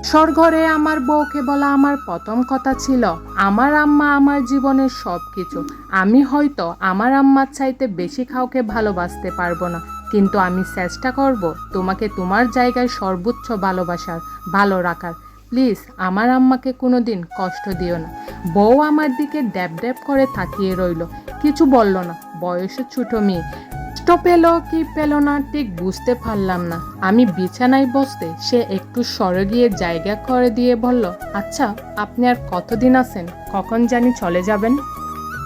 সরঘরে আমার বউকে বলা আমার প্রথম কথা ছিল, আমার আম্মা আমার জীবনের সব কিছু। আমি হয়তো আমার আম্মার চাইতে বেশি কাউকে ভালোবাসতে পারবো না, কিন্তু আমি চেষ্টা করব তোমাকে তোমার জায়গায় সর্বোচ্চ ভালোবাসার, ভালো রাখার। প্লিজ আমার আম্মাকে কোনো দিন কষ্ট দিও না। বউ আমার দিকে ড্যাব ড্যাব করে তাকিয়ে রইল, কিছু বলল না। বয়সে ছোট মেয়ে, কষ্ট পেল কি পেল না ঠিক বুঝতে পারলাম না। আমি বিছানায় বসতে সে একটু সরে গিয়ে জায়গা করে দিয়ে বলল, আচ্ছা আপনি আর কতদিন আছেন, কখন জানি চলে যাবেন?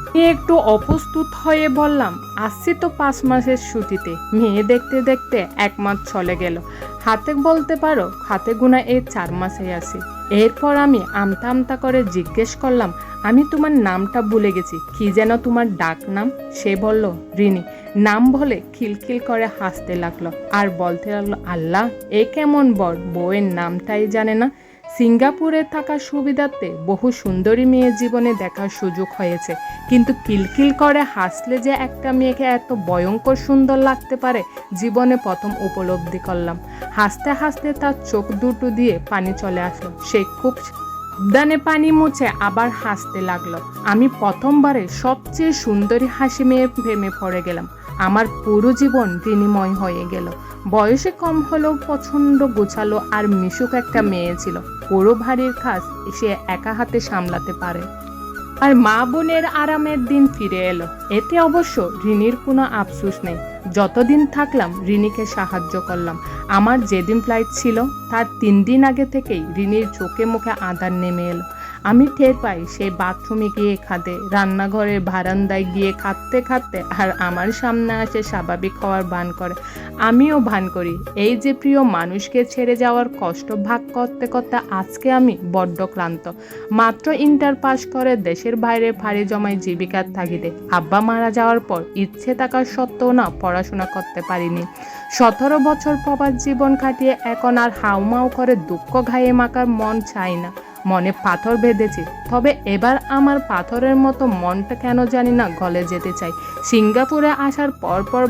আমি একটু অপ্রস্তুত হয়ে বললাম, আসছি তো 5 মাসের ছুটিতে। মেয়ে দেখতে দেখতে 1 মাস চলে গেল। হাতে বলতে পারো হাতে গোনা এই 4 মাসেই আছি। এরপর আমি আমতা আমতা করে জিজ্ঞেস করলাম, আমি তোমার নামটা ভুলে গেছি, কি যেন তোমার ডাক নাম? সে বলল, রিনি। নাম বলে খিলখিল করে হাসতে লাগলো আর বলতে লাগলো, আল্লাহ এ কেমন বর, বউয়ের নামটাই জানে না। সিঙ্গাপুরে থাকার সুবিধাতে বহু সুন্দরী মেয়ে জীবনে দেখার সুযোগ হয়েছে, কিন্তু কিলকিল করে হাসলে যে একটা মেয়েকে এত ভয়ঙ্কর সুন্দর লাগতে পারে জীবনে প্রথম উপলব্ধি করলাম। হাসতে হাসতে তার চোখ দুটো দিয়ে পানি চলে আসলো। সে খুব সাবধানে পানি মুছে আবার হাসতে লাগলো। আমি প্রথমবারে সবচেয়ে সুন্দরী হাসি মেয়ে প্রেমে পড়ে গেলাম। আমার পুরো জীবন বিনিময় হয়ে গেল। বয়সে কম হলেও পছন্দ গোছালো আর মিশুক একটা মেয়ে ছিল। পুরো ভারীর কাজ সে একা হাতে সামলাতে পারে। আর মা বোনের আরামের দিন ফিরে এলো। এতে অবশ্য রিনির কোনো আফসোস নেই। যতদিন থাকলাম রিনিকে সাহায্য করলাম। আমার যেদিন ফ্লাইট ছিল তার 3 দিন আগে থেকেই রিনির চোখে মুখে আদার নেমে এলো। আমি টের পাই সে বাথরুমে গিয়ে কাঁদে, রান্নাঘরের বারান্দায় গিয়ে কাঁদতে কাঁদতে আর আমার সামনে আসে স্বাভাবিক হওয়ার ভান করে। আমিও ভান করি। এই যে প্রিয় মানুষকে ছেড়ে যাওয়ার কষ্ট ভাগ করতে করতে আজকে আমি বড্ড ক্লান্ত। মাত্র ইন্টার পাস করে দেশের বাইরে পাড়ি জমায় জীবিকার তাগিদে। আব্বা মারা যাওয়ার পর ইচ্ছে থাকার সত্ত্বেও না পড়াশোনা করতে পারিনি। 17 বছর প্রবাস জীবন কাটিয়ে এখন আর হাউমাউ করে দুঃখ ঘায়ে মাখার মন চাই না। মনে পাথর বেঁধেছি, তবে এবার আমার পাথরের মতো মনটা কেন জানি না গলে যেতে চাই। সিঙ্গাপুরে আসার পর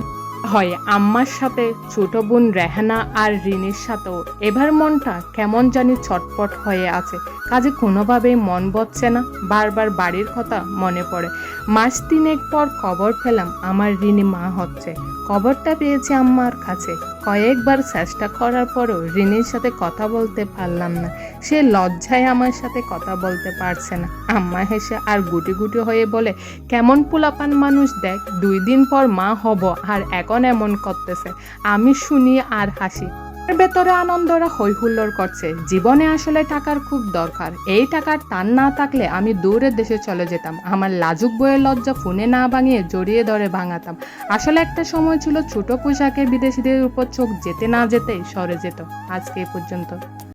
হয় আম্মার সাথে, ছোট বোন রেহানা আর রিনির সাথেও এবার মনটা কেমন জানি ছটপট হয়ে আছে। কাজে কোনোভাবেই মন বসছে না। বারবার বাড়ির কথা মনে পড়ে। মাস 3 পর খবর পেলাম আমার রিনি মা হচ্ছে। খবরটা পেয়েছি আম্মার কাছে। কয়েকবার চেষ্টা করার পরও রিনির সাথে কথা বলতে পারলাম না। সে লজ্জায় আমার সাথে কথা বলতে পারছে না। আম্মা হেসে আর গুটি গুটি হয়ে বলে, কেমন পোলাপান মানুষ দেখ, 2 দিন পর মা হব আর এখন এমন করতেছে। আমি শুনি আর হাসি। এর ভেতরে আনন্দরা হই হুল্লোড় করছে। জীবনে আসলে টাকার খুব দরকার। এই টাকার টান না থাকলে আমি দূরের দেশে চলে যেতাম। আমার লাজুক বইয়ের লজ্জা ফোনে না ভাঙিয়ে জড়িয়ে ধরে ভাঙাতাম। আসলে একটা সময় ছিল ছোট পোশাকে বিদেশিদের উপর চোখ যেতে না যেতেই সরে যেত। আজকে এই পর্যন্ত।